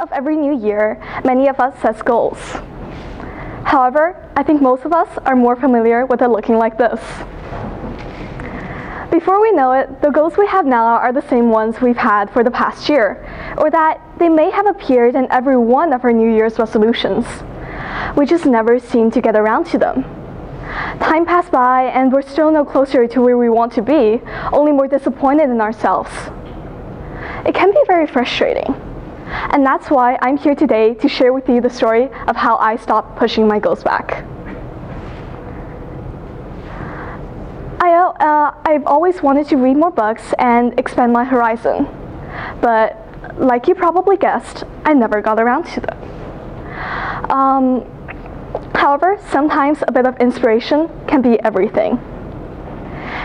of every new year, many of us set goals. However, I think most of us are more familiar with it looking like this. Before we know it, the goals we have now are the same ones we've had for the past year, or that they may have appeared in every one of our New Year's resolutions. We just never seem to get around to them. Time passed by and we're still no closer to where we want to be, only more disappointed in ourselves. It can be very frustrating. And that's why I'm here today to share with you the story of how I stopped pushing my goals back. I've always wanted to read more books and expand my horizon. But like you probably guessed, I never got around to them. However, sometimes a bit of inspiration can be everything.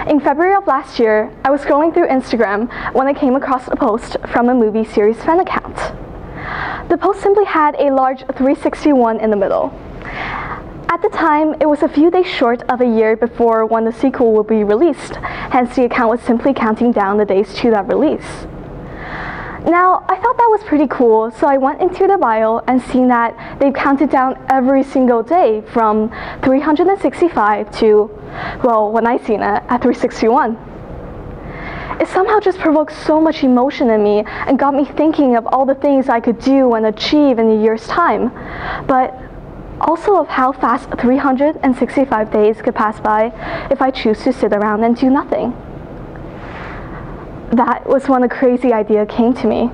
In February of last year, I was scrolling through Instagram when I came across a post from a movie series fan account. The post simply had a large 361 in the middle. At the time, it was a few days short of a year before when the sequel would be released, hence the account was simply counting down the days to that release. Now, I thought that was pretty cool, so I went into the bio and seen that they've counted down every single day from 365 to, well, when I seen it, at 361. It somehow just provoked so much emotion in me and got me thinking of all the things I could do and achieve in a year's time, but also of how fast 365 days could pass by if I choose to sit around and do nothing. That was when a crazy idea came to me.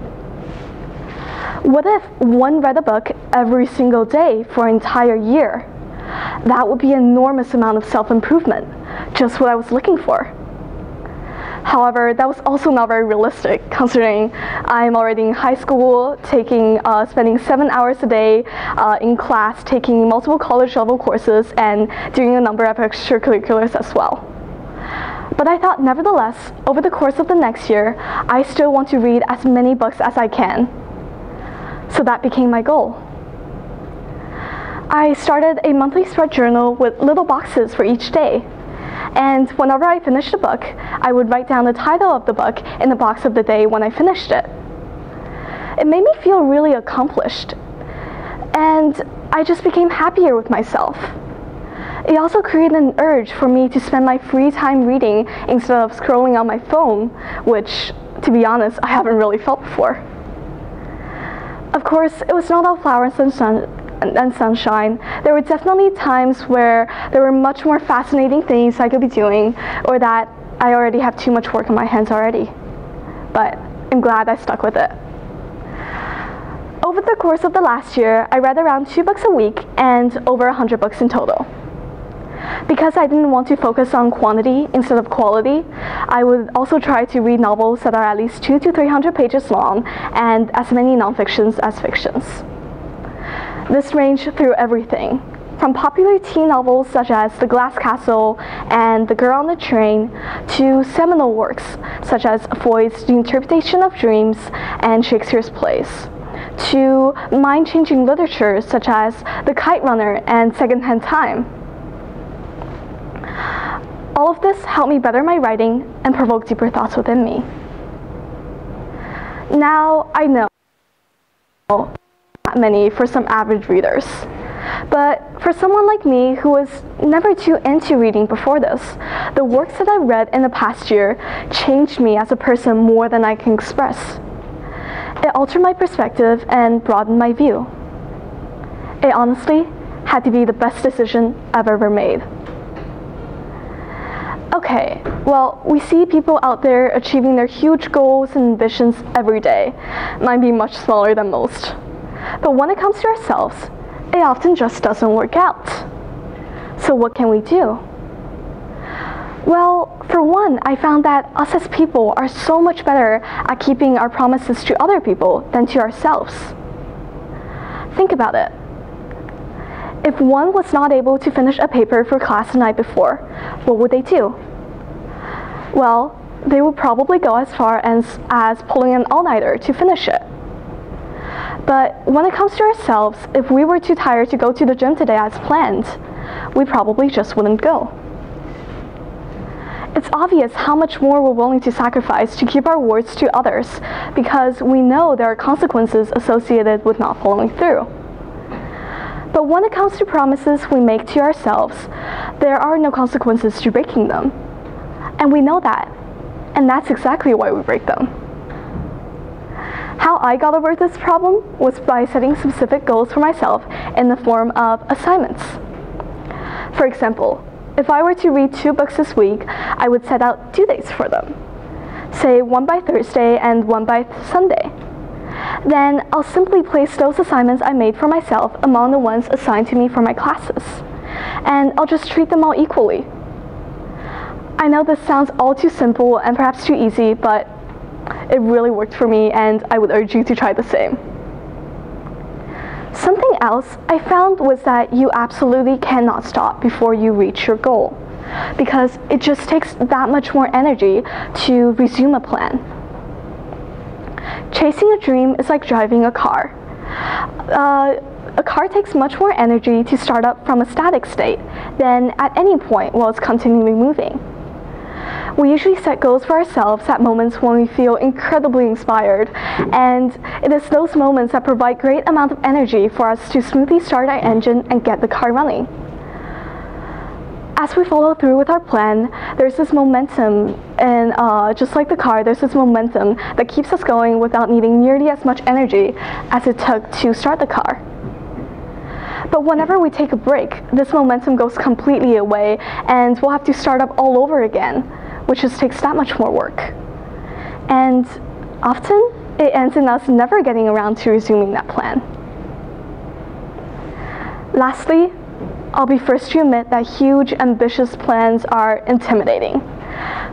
What if one read a book every single day for an entire year? That would be an enormous amount of self-improvement, just what I was looking for. However, that was also not very realistic, considering I'm already in high school, spending 7 hours a day in class, taking multiple college-level courses, and doing a number of extracurriculars as well. But I thought, nevertheless, over the course of the next year, I still want to read as many books as I can. So that became my goal. I started a monthly spread journal with little boxes for each day. And whenever I finished a book, I would write down the title of the book in the box of the day when I finished it. It made me feel really accomplished. And I just became happier with myself. It also created an urge for me to spend my free time reading instead of scrolling on my phone, which, to be honest, I haven't really felt before. Of course, it was not all flowers and sunshine. There were definitely times where there were much more fascinating things I could be doing, or that I already have too much work on my hands already. But I'm glad I stuck with it. Over the course of the last year, I read around 2 books a week and over 100 books in total. Because I didn't want to focus on quantity instead of quality, I would also try to read novels that are at least 200 to 300 pages long and as many non-fictions as fictions. This ranged through everything, from popular teen novels such as The Glass Castle and The Girl on the Train, to seminal works such as Foy's The Interpretation of Dreams and Shakespeare's plays, to mind-changing literature such as The Kite Runner and Secondhand Time. All of this helped me better my writing and provoke deeper thoughts within me. Now, I know not many for some average readers, but for someone like me who was never too into reading before this, the works that I read in the past year changed me as a person more than I can express. It altered my perspective and broadened my view. It honestly had to be the best decision I've ever made. Okay, well, we see people out there achieving their huge goals and ambitions every day. Mine being much smaller than most. But when it comes to ourselves, it often just doesn't work out. So what can we do? Well, for one, I found that us as people are so much better at keeping our promises to other people than to ourselves. Think about it. If one was not able to finish a paper for class the night before, what would they do? Well, they would probably go as far as pulling an all-nighter to finish it. But when it comes to ourselves, if we were too tired to go to the gym today as planned, we probably just wouldn't go. It's obvious how much more we're willing to sacrifice to keep our words to others because we know there are consequences associated with not following through. But when it comes to promises we make to ourselves, there are no consequences to breaking them. And we know that, and that's exactly why we break them. How I got over this problem was by setting specific goals for myself in the form of assignments. For example, if I were to read 2 books this week, I would set out due dates for them. Say 1 by Thursday and 1 by Sunday. Then I'll simply place those assignments I made for myself among the ones assigned to me for my classes. And I'll just treat them all equally. I know this sounds all too simple and perhaps too easy, but it really worked for me and I would urge you to try the same. Something else I found was that you absolutely cannot stop before you reach your goal, because it just takes that much more energy to resume a plan. Chasing a dream is like driving a car. A car takes much more energy to start up from a static state than at any point while it's continually moving. We usually set goals for ourselves at moments when we feel incredibly inspired, and it is those moments that provide great amount of energy for us to smoothly start our engine and get the car running. As we follow through with our plan, there's this momentum, and just like the car, there's this momentum that keeps us going without needing nearly as much energy as it took to start the car. But whenever we take a break, this momentum goes completely away, and we'll have to start up all over again, which just takes that much more work. And often, it ends in us never getting around to resuming that plan. Lastly, I'll be first to admit that huge, ambitious plans are intimidating.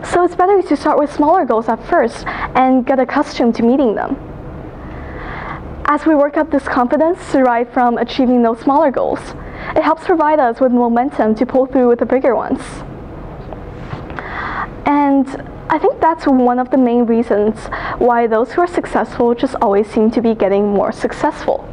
So it's better to start with smaller goals at first and get accustomed to meeting them. As we work up this confidence derived from achieving those smaller goals, it helps provide us with momentum to pull through with the bigger ones. And I think that's one of the main reasons why those who are successful just always seem to be getting more successful.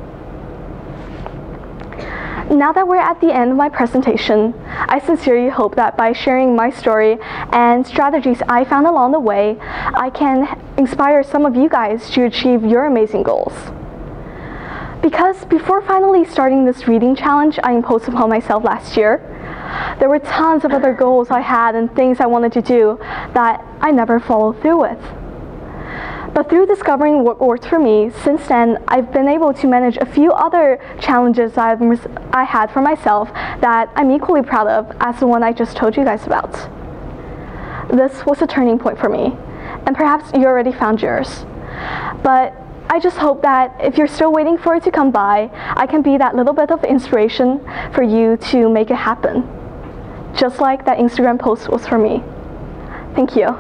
Now that we're at the end of my presentation, I sincerely hope that by sharing my story and strategies I found along the way, I can inspire some of you guys to achieve your amazing goals. Because before finally starting this reading challenge I imposed upon myself last year, there were tons of other goals I had and things I wanted to do that I never followed through with. But through discovering what worked for me, since then I've been able to manage a few other challenges I had for myself that I'm equally proud of as the one I just told you guys about. This was a turning point for me, and perhaps you already found yours. But I just hope that if you're still waiting for it to come by, I can be that little bit of inspiration for you to make it happen. Just like that Instagram post was for me. Thank you.